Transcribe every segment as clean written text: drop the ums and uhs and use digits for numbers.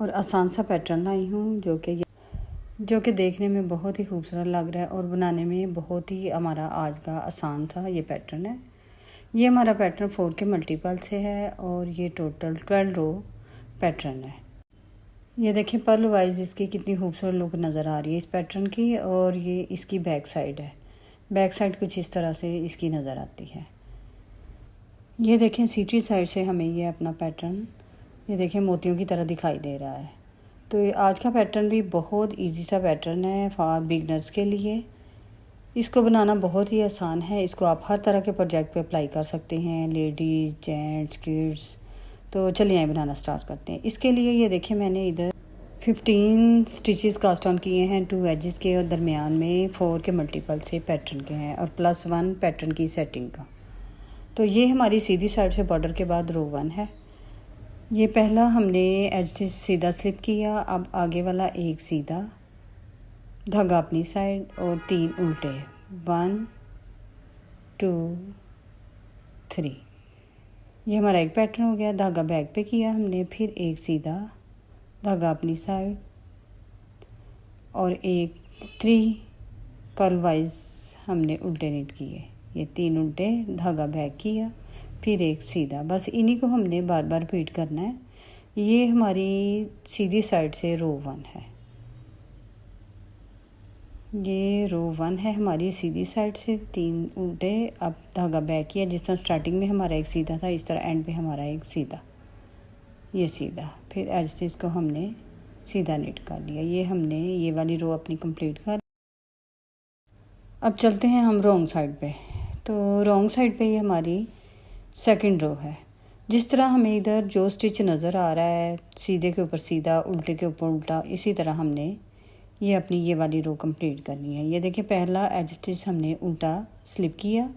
और आसान सा पैटर्न लाई हूँ जो कि देखने में बहुत ही खूबसूरत लग रहा है और बनाने में बहुत ही हमारा आज का आसान सा ये पैटर्न है। ये हमारा पैटर्न 4 के मल्टीपल से है और ये टोटल 12 रो पैटर्न है। ये देखिए पर्ल वाइज इसकी कितनी खूबसूरत लुक नज़र आ रही है इस पैटर्न की। और ये इसकी बैक साइड है। बैक साइड कुछ इस तरह से इसकी नज़र आती है। ये देखें सीटी साइड से हमें ये अपना पैटर्न ये देखें मोतियों की तरह दिखाई दे रहा है। तो ये आज का पैटर्न भी बहुत इजी सा पैटर्न है फॉर बिगनर्स के लिए। इसको बनाना बहुत ही आसान है। इसको आप हर तरह के प्रोजेक्ट पे अप्लाई कर सकते हैं, लेडीज़, जेंट्स, किड्स। तो चलिए आइए बनाना स्टार्ट करते हैं। इसके लिए ये देखिए मैंने इधर 15 स्टिचेस कास्ट ऑन किए हैं 2 एजेस के और दरमियान में 4 के मल्टीपल से पैटर्न के हैं और +1 पैटर्न की सेटिंग का। तो ये हमारी सीधी साइड से बॉर्डर के बाद रो 1 है। ये पहला हमने एज सीधा स्लिप किया। अब आगे वाला एक सीधा धागा अपनी साइड और 3 उल्टे 1 2 3। ये हमारा एक पैटर्न हो गया। धागा बैक पे किया हमने, फिर एक सीधा धागा अपनी साइड और एक 3 पर्ल वाइज हमने उल्टे नीट किए। ये 3 उल्टे धागा बैक किया, फिर एक सीधा। बस इन्हीं को हमने बार बार रिपीट करना है। ये हमारी सीधी साइड से रो 1 है। ये रो 1 है हमारी सीधी साइड से 3 उल्टे। अब धागा बैक किया, जिस तरह स्टार्टिंग में हमारा एक सीधा था इस तरह एंड पे हमारा एक सीधा, ये सीधा, फिर एज चीज़ को हमने सीधा नीट कर लिया। ये हमने ये वाली रो अपनी कंप्लीट कर। अब चलते हैं हम रॉन्ग साइड पे। तो रॉन्ग साइड पे ये हमारी सेकंड रो है। जिस तरह हमें इधर जो स्टिच नज़र आ रहा है सीधे के ऊपर सीधा, उल्टे के ऊपर उल्टा, इसी तरह हमने ये अपनी ये वाली रो कंप्लीट करनी है। ये देखिए पहला एज स्टिच हमने उल्टा स्लिप किया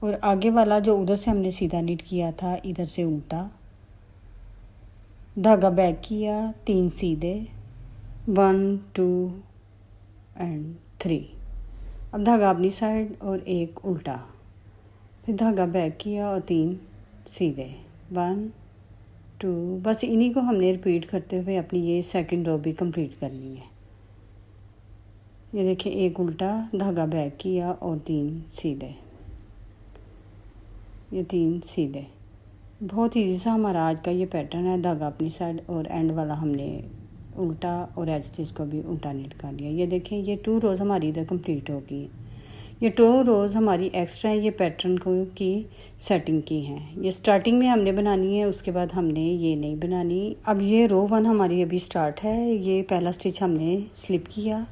और आगे वाला जो उधर से हमने सीधा नीट किया था इधर से उल्टा धागा बैक किया, 3 सीधे 1 2 एंड 3। अब धागा अपनी साइड और एक उल्टा, फिर धागा बैक किया और 3 सीधे 1 2। बस इन्हीं को हमने रिपीट करते हुए अपनी ये सेकंड रो भी कंप्लीट करनी है। ये देखिए एक उल्टा धागा बैक किया और 3 सीधे, ये 3 सीधे। बहुत ईजी सा हमारा आज का ये पैटर्न है। धागा अपनी साइड और एंड वाला हमने उल्टा और एज चीज़ को भी उल्टा नीट कर लिया। ये देखें ये 2 रोज़ हमारी इधर कंप्लीट हो गई। ये 2 रोज़ हमारी एक्स्ट्रा है, ये पैटर्न को की सेटिंग की हैं। ये स्टार्टिंग में हमने बनानी है, उसके बाद हमने ये नहीं बनानी। अब ये रो 1 हमारी अभी स्टार्ट है। ये पहला स्टिच हमने स्लिप किया।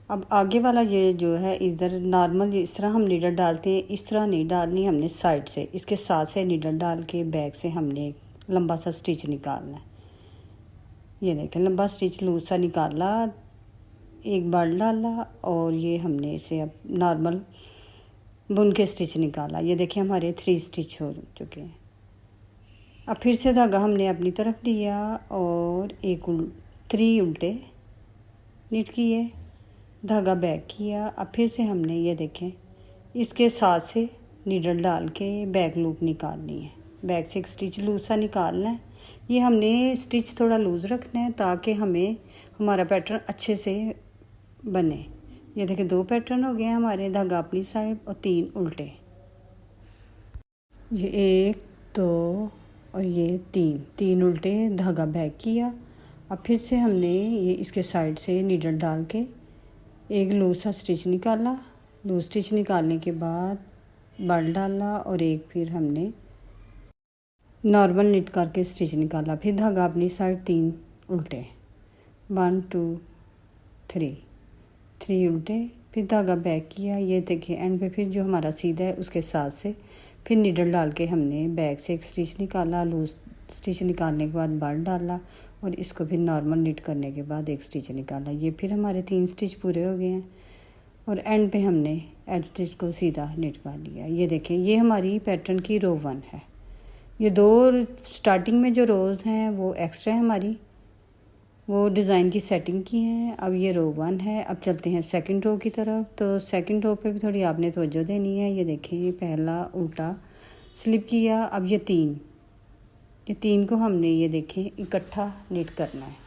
अब आगे वाला ये जो है इधर नॉर्मल जिस तरह हम नीडल डालते हैं इस तरह नहीं डालनी हमने, साइड से इसके साथ से नीडल डाल के बैक से हमने एक लंबा सा स्टिच निकालना है। ये देखें लंबा स्टिच लूज सा निकाला, एक बार डाला और ये हमने इसे अब नॉर्मल बुन के स्टिच निकाला। ये देखिए हमारे 3 स्टिच हो चुके हैं। अब फिर से धागा हमने अपनी तरफ लिया और 3 उल्टे नीट किए, धागा बैक किया। अब फिर से हमने ये देखें इसके साथ से नीडल डाल के बैक लूप निकालनी है। बैक से एक स्टिच लूज सा निकालना है। ये हमने स्टिच थोड़ा लूज़ रखना है ताकि हमें हमारा पैटर्न अच्छे से बने। ये देखिए 2 पैटर्न हो गए हमारे, धागा अपनी साइड और 3 उल्टे। ये 1 2 और ये 3 उल्टे, धागा बैक किया। अब फिर से हमने ये इसके साइड से नीडल डाल के एक लूज सा स्टिच निकाला। लूज स्टिच निकालने के बाद बल डाला और एक फिर हमने नॉर्मल निट करके स्टिच निकाला। फिर धागा अपनी साइड 3 उल्टे 1 2 3 उल्टे, फिर धागा बैक किया। ये देखिए एंड पे फिर जो हमारा सीधा है उसके साथ से फिर नीडल डाल के हमने बैक से एक स्टिच निकाला। लूज स्टिच निकालने के बाद बल डाला और इसको फिर नॉर्मल निट करने के बाद एक स्टिच निकाला। ये फिर हमारे 3 स्टिच पूरे हो गए हैं और एंड पे हमने एज स्टिच को सीधा निट कर लिया। ये देखें ये हमारी पैटर्न की रो 1 है। ये 2 स्टार्टिंग में जो रोज़ हैं वो एक्स्ट्रा है हमारी, वो डिज़ाइन की सेटिंग की हैं। अब ये रो 1 है। अब चलते हैं सेकंड रो की तरफ। तो सेकंड रो पे भी थोड़ी आपने तवज्जो देनी है। ये देखें पहला उल्टा स्लिप किया। अब ये 3 ये 3 को हमने ये देखें इकट्ठा निट करना है।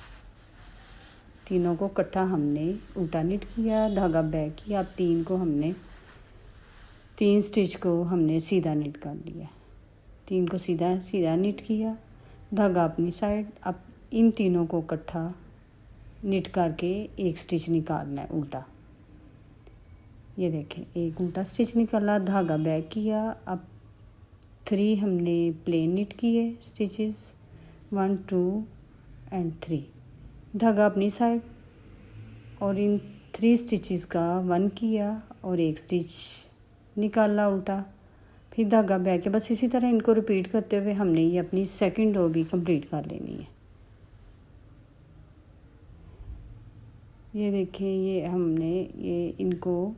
तीनों को इकट्ठा हमने उल्टा निट किया, धागा बैक किया। अब 3 को हमने 3 स्टिच को हमने सीधा निट कर लिया। 3 को सीधा सीधा निट किया, धागा अपनी साइड। अब इन तीनों को इकट्ठा निट करके एक स्टिच निकालना है उल्टा। ये देखें एक उल्टा स्टिच निकाला, धागा बैक किया। अब 3 हमने प्लेन निट किए स्टिचेस, 1 2 एंड 3, धागा अपनी साइड। और इन 3 स्टिचेस का 1 किया और एक स्टिच निकाला उल्टा, फिर धागा बैक किया। बस इसी तरह इनको रिपीट करते हुए हमने ये अपनी सेकंड रो भी कंप्लीट कर लेनी है। ये देखें ये हमने ये इनको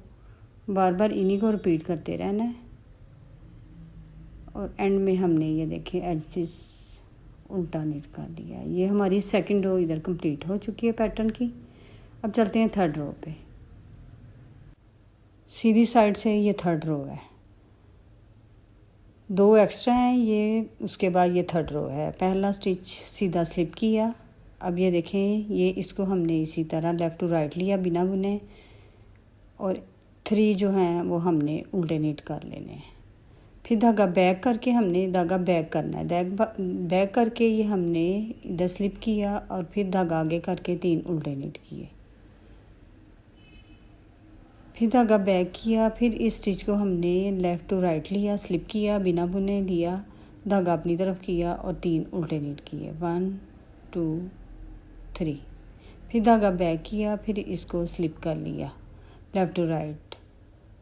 बार बार इन्हीं को रिपीट करते रहना है। और एंड में हमने ये देखें एजेस उल्टा निट कर लिया। ये हमारी सेकंड रो इधर कंप्लीट हो चुकी है पैटर्न की। अब चलते हैं थर्ड रो पे। सीधी साइड से ये थर्ड रो है, 2 एक्स्ट्रा हैं ये, उसके बाद ये थर्ड रो है। पहला स्टिच सीधा स्लिप किया। अब ये देखें ये इसको हमने इसी तरह लेफ़्ट टू राइट लिया बिना बुने, और 3 जो हैं वो हमने उल्टे निट कर लेने हैं। फिर धागा बैक करके हमने धागा बैक करना है। बैक करके ये हमने इधर स्लिप किया और फिर धागा आगे करके 3 उल्टे निट किए। फिर धागा बैक किया, फिर इस स्टिच को हमने लेफ़्ट टू राइट लिया, स्लिप किया बिना बुने लिया, धागा अपनी तरफ किया और 3 उल्टे निट किए, 1 2 3। फिर धागा बैक किया, फिर इसको स्लिप कर लिया लेफ़्ट टू राइट,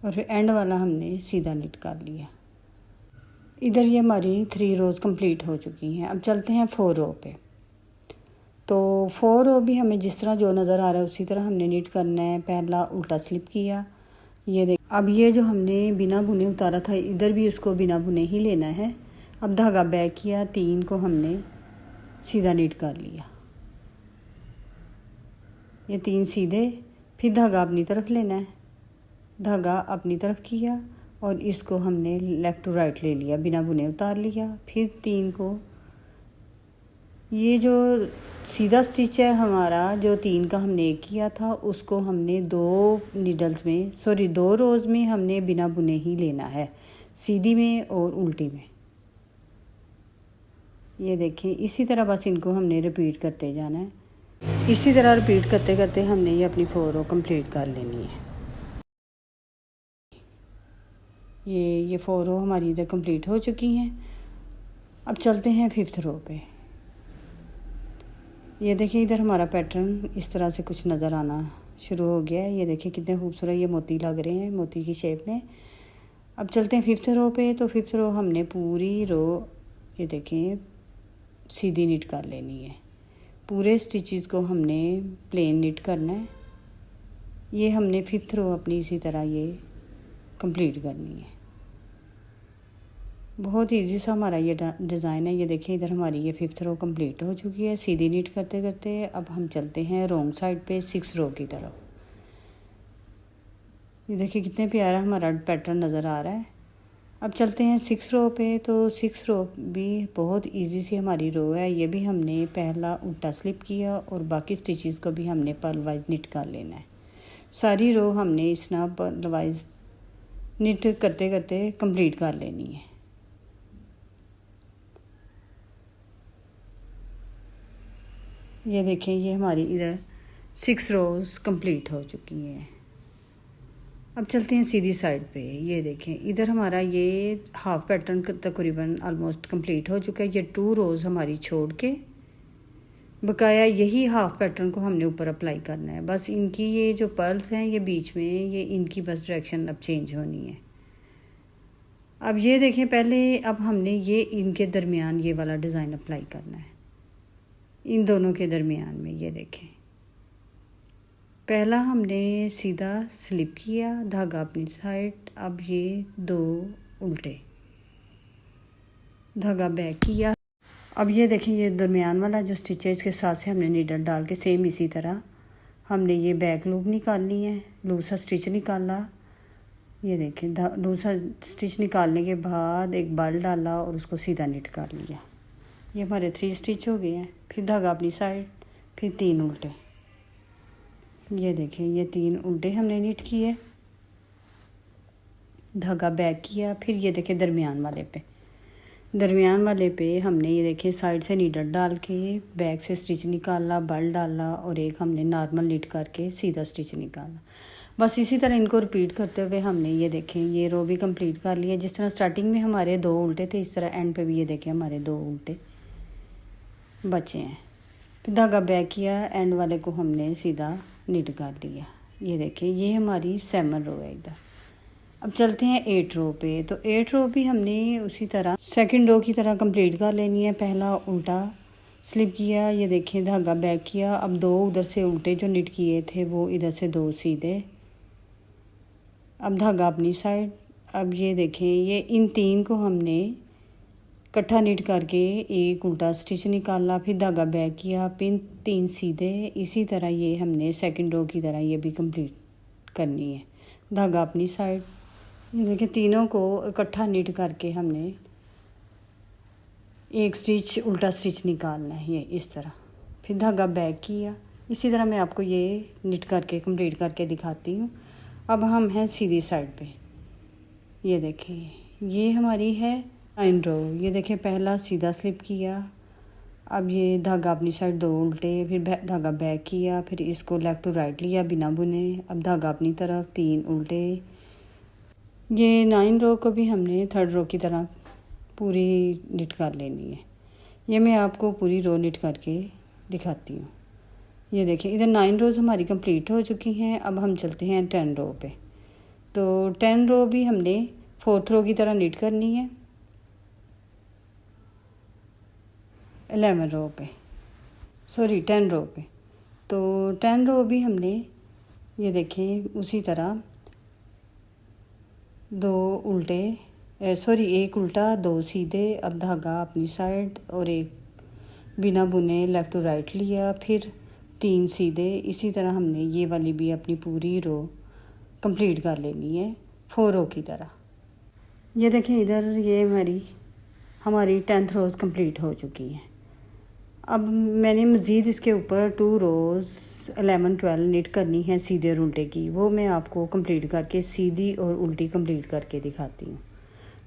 और फिर एंड वाला हमने सीधा निट कर लिया। इधर ये हमारी 3 रोज़ कंप्लीट हो चुकी हैं। अब चलते हैं 4 रो पे। तो 4 रो भी हमें जिस तरह जो नज़र आ रहा है उसी तरह हमने निट करना है। पहला उल्टा स्लिप किया, ये देख। अब ये जो हमने बिना बुने उतारा था इधर भी उसको बिना बुने ही लेना है। अब धागा बैक किया, 3 को हमने सीधा निट कर लिया, ये 3 सीधे। फिर धागा अपनी तरफ लेना है, धागा अपनी तरफ किया और इसको हमने लेफ़्ट टू राइट ले लिया, बिना बुने उतार लिया। फिर 3 को ये जो सीधा स्टिच है हमारा, जो 3 का हमने एक किया था, उसको हमने 2 नीडल्स में 2 रोज़ में हमने बिना बुने ही लेना है, सीधी में और उल्टी में। ये देखें इसी तरह बस इनको हमने रिपीट करते जाना है। इसी तरह रिपीट करते करते हमने ये अपनी 4 रो कंप्लीट कर लेनी है। ये 4 रो हमारी इधर कंप्लीट हो चुकी हैं। अब चलते हैं 5th रो पे। ये देखिए इधर हमारा पैटर्न इस तरह से कुछ नज़र आना शुरू हो गया है। ये देखिए कितने खूबसूरत ये मोती लग रहे हैं, मोती की शेप में। अब चलते हैं 5th रो पे। तो 5th रो हमने पूरी रो ये देखें सीधी निट कर लेनी है। पूरे स्टिचेस को हमने प्लेन निट करना है। ये हमने 5th रो अपनी इसी तरह ये कंप्लीट करनी है। बहुत इजी सा हमारा ये डिज़ाइन है। ये देखिए इधर हमारी ये 5th रो कंप्लीट हो चुकी है सीधी निट करते करते। अब हम चलते हैं रॉन्ग साइड पे 6 रो की तरफ। ये देखिए कितने प्यारा हमारा पैटर्न नज़र आ रहा है। अब चलते हैं 6 रो पे। तो 6 रो भी बहुत इजी सी हमारी रो है। ये भी हमने पहला उल्टा स्लिप किया और बाकी स्टिचेस को भी हमने पर्ल वाइज निट कर लेना है। सारी रो हमने इस ना पर्ल वाइज निट करते करते कंप्लीट कर लेनी है। ये देखें ये हमारी इधर 6 रोज़ कंप्लीट हो चुकी हैं। अब चलते हैं सीधी साइड पे। ये देखें इधर हमारा ये हाफ पैटर्न तकरीबन ऑलमोस्ट कंप्लीट हो चुका है। ये 2 रोज़ हमारी छोड़ के बकाया यही हाफ पैटर्न को हमने ऊपर अप्लाई करना है। बस इनकी ये जो पर्ल्स हैं ये बीच में ये इनकी बस डायरेक्शन अब चेंज होनी है। अब ये देखें पहले अब हमने ये इनके दरमियान ये वाला डिज़ाइन अप्लाई करना है, इन दोनों के दरमियान में। ये देखें पहला हमने सीधा स्लिप किया, धागा अपनी साइड। अब ये 2 उल्टे, धागा बैक किया। अब ये देखें ये दरमियान वाला जो स्टिच है इसके साथ से हमने नीडल डाल के सेम इसी तरह हमने ये बैक लूप निकालनी है। लूसा स्टिच निकाला, ये देखें लूसा स्टिच निकालने के बाद एक बल डाला और उसको सीधा निट कर लिया। ये हमारे 3 स्टिच हो गए हैं। फिर धागा अपनी साइड, फिर 3 उल्टे। ये देखें, ये 3 उल्टे हमने नीट किए, धागा बैक किया। फिर ये देखें दरमियान वाले पे हमने ये देखें साइड से नीडल डाल के बैक से स्टिच निकाला, बल डाला और एक हमने नॉर्मल नीट करके सीधा स्टिच निकाला। बस इसी तरह इनको रिपीट करते हुए हमने ये देखें ये रो भी कंप्लीट कर लिया। जिस तरह स्टार्टिंग में हमारे 2 उल्टे थे, इस तरह एंड पे भी ये देखें हमारे 2 उल्टे बचे हैं। फिर धागा बैक किया, एंड वाले को हमने सीधा नीट कर लिया। ये देखें ये हमारी 7 रो है इधर। अब चलते हैं 8 रो पे। तो 8 रो भी हमने उसी तरह सेकंड रो की तरह कंप्लीट कर लेनी है। पहला उल्टा स्लिप किया, ये देखें धागा बैक किया। अब 2 उधर से उल्टे जो नीट किए थे वो इधर से 2 सीधे। अब धागा अपनी साइड। अब ये देखें ये इन 3 को हमने इकट्ठा नीट करके एक उल्टा स्टिच निकाला, फिर धागा बैक किया, पिन 3 सीधे। इसी तरह ये हमने सेकंड रो की तरह ये भी कंप्लीट करनी है। धागा अपनी साइड। ये देखिए तीनों को इकट्ठा नीट करके हमने एक स्टिच उल्टा स्टिच निकालना है, ये इस तरह। फिर धागा बैक किया। इसी तरह मैं आपको ये नीट करके कंप्लीट करके दिखाती हूँ। अब हम हैं सीधी साइड पे। ये देखें ये हमारी है 9 रो। ये देखें पहला सीधा स्लिप किया, अब ये धागा अपनी साइड 2 उल्टे, फिर धागा बैक किया, फिर इसको लेफ़्ट टू राइट लिया बिना बुने। अब धागा अपनी तरफ 3 उल्टे। ये 9 रो को भी हमने 3rd रो की तरह पूरी निट कर लेनी है। ये मैं आपको पूरी रो निट करके दिखाती हूँ। ये देखिए इधर 9 रोज़ हमारी कंप्लीट हो चुकी हैं। अब हम चलते हैं 10 रो पे। तो 10 रो भी हमने 4th रो की तरह निट करनी है 11 रो पे, सॉरी 10 रो पे। तो 10 रो भी हमने ये देखें उसी तरह 2 उल्टे, सॉरी 1 उल्टा 2 सीधे। अब धागा अपनी साइड और एक बिना बुने लेफ़्ट टू राइट लिया, फिर 3 सीधे। इसी तरह हमने ये वाली भी अपनी पूरी रो कंप्लीट कर लेनी है 4 रो की तरह। ये देखें इधर ये हमारी 10th रोज़ कंप्लीट हो चुकी हैं। अब मैंने मज़ीद इसके ऊपर 2 रोज़ 11 12 निट करनी है सीधे और उल्टे की। वो मैं आपको कंप्लीट करके सीधी और उल्टी कंप्लीट करके दिखाती हूँ।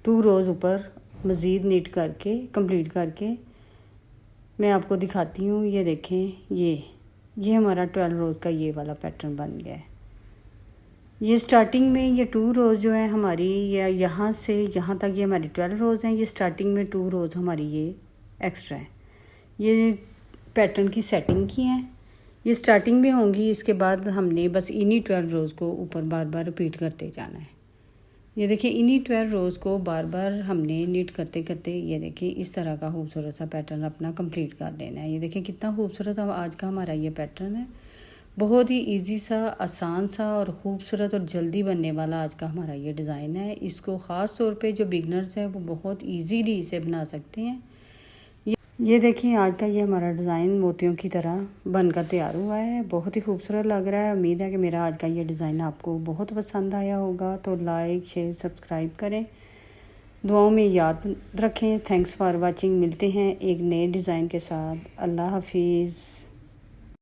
2 रोज़ ऊपर मज़ीद निट करके कंप्लीट करके मैं आपको दिखाती हूँ। ये देखें ये हमारा 12 रोज़ का ये वाला पैटर्न बन गया है। ये स्टार्टिंग में ये 2 रोज़ जो है हमारी, या यहाँ से यहाँ तक ये हमारी 12 रोज़ हैं। ये स्टार्टिंग में 2 रोज़ हमारी ये एक्स्ट्रा है। ये पैटर्न की सेटिंग की हैं, ये स्टार्टिंग में होंगी। इसके बाद हमने बस इन्हीं 12 रोज़ को ऊपर बार बार रिपीट करते जाना है। ये देखिए इन्हीं 12 रोज़ को बार बार हमने नीट करते करते ये देखिए इस तरह का खूबसूरत सा पैटर्न अपना कंप्लीट कर लेना है। ये देखिए कितना खूबसूरत आज का हमारा ये पैटर्न है। बहुत ही इजी सा, आसान सा और ख़ूबसूरत और जल्दी बनने वाला आज का हमारा ये डिज़ाइन है। इसको ख़ास तौर पे जो बिगनर्स हैं वो बहुत इजीली इसे बना सकते हैं। ये देखिए आज का ये हमारा डिज़ाइन मोतियों की तरह बनकर तैयार हुआ है। बहुत ही खूबसूरत लग रहा है। उम्मीद है कि मेरा आज का ये डिज़ाइन आपको बहुत पसंद आया होगा। तो लाइक शेयर सब्सक्राइब करें, दुआओं में याद रखें। Thanks for watching. मिलते हैं एक नए डिज़ाइन के साथ। अल्लाह हाफिज़।